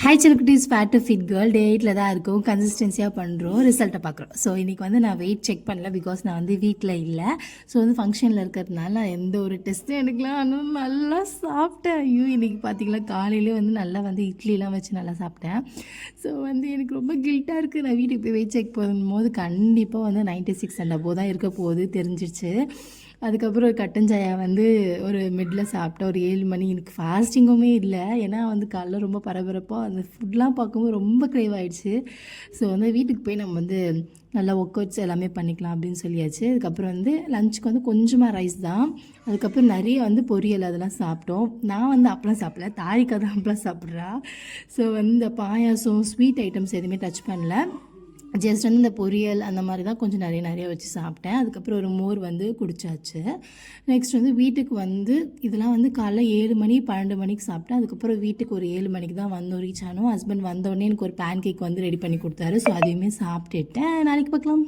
Hi சிலக்குட்டிஸ் fat to fit girl day 8ல் தான் இருக்கும். கன்சிஸ்டன்சியாக பண்ணுறோம், ரிசல்ட்டை பார்க்குறோம். ஸோ இன்றைக்கி வந்து நான் வெயிட் செக் பண்ணல, பிகாஸ் நான் வந்து வீட்டில் இல்லை. ஸோ வந்து ஃபங்க்ஷனில் இருக்கிறதுனால எந்த ஒரு டெஸ்ட்டும் எடுக்கலாம். ஆனால் நல்லா சாப்பிட்டேன். ஐயோ இன்றைக்கி பார்த்தீங்களா காலையிலே வந்து நல்லா வந்து இட்லிலாம் வச்சு நல்லா சாப்பிட்டேன். ஸோ வந்து எனக்கு ரொம்ப கில்ட்டாக இருக்குது. நான் வீட்டுக்கு போய் வெயிட் செக் பண்ணும்போது கண்டிப்பாக வந்து 96 அண்ட் அபோவ் தான் இருக்க போகுது தெரிஞ்சிருச்சு. அதுக்கப்புறம் ஒரு கட்டன் சாயா வந்து ஒரு மிடில் சாப்பிட்டேன். ஒரு 7 மணி. எனக்கு ஃபாஸ்டிங்குமே இல்லை, ஏன்னா வந்து காலைல ரொம்ப பரபரப்பாக அந்த ஃபுட்லாம் பார்க்கும்போது ரொம்ப க்ரேவ் ஆகிடுச்சு. ஸோ வந்து வீட்டுக்கு போய் நம்ம வந்து நல்லா ஒர்க் அவுட்ஸ் எல்லாமே பண்ணிக்கலாம் அப்படின்னு சொல்லியாச்சு. அதுக்கப்புறம் வந்து லஞ்சுக்கு வந்து கொஞ்சமாக ரைஸ் தான். அதுக்கப்புறம் நிறைய வந்து பொரியல் அதெல்லாம் சாப்பிட்டோம். நான் வந்து அப்பளம் சாப்பிடல, தாரிக்கா தான் அப்பளம் சாப்பிட்றா. ஸோ வந்து இந்த பாயாசம் ஸ்வீட் ஐட்டம்ஸ் எதுவுமே டச் பண்ணல. ஜஸ்ட் வந்து இந்த பொரியல் அந்த மாதிரி தான் கொஞ்சம் நிறைய வச்சு சாப்பிட்டேன். அதுக்கப்புறம் ஒரு மோர் வந்து குடித்தாச்சு. நெக்ஸ்ட் வந்து வீட்டுக்கு வந்து இதெல்லாம் வந்து காலைல 7 மணி 12 மணிக்கு சாப்பிட்டேன். அதுக்கப்புறம் வீட்டுக்கு ஒரு 7 மணிக்கு தான் வந்து ரீச் ஆனோம். ஹஸ்பண்ட் வந்தோடனே எனக்கு ஒரு பேன் கேக் வந்து ரெடி பண்ணி கொடுத்தாரு. ஸோ அதையுமே சாப்பிட்டுட்டேன். நாளைக்கு பார்க்கலாம்.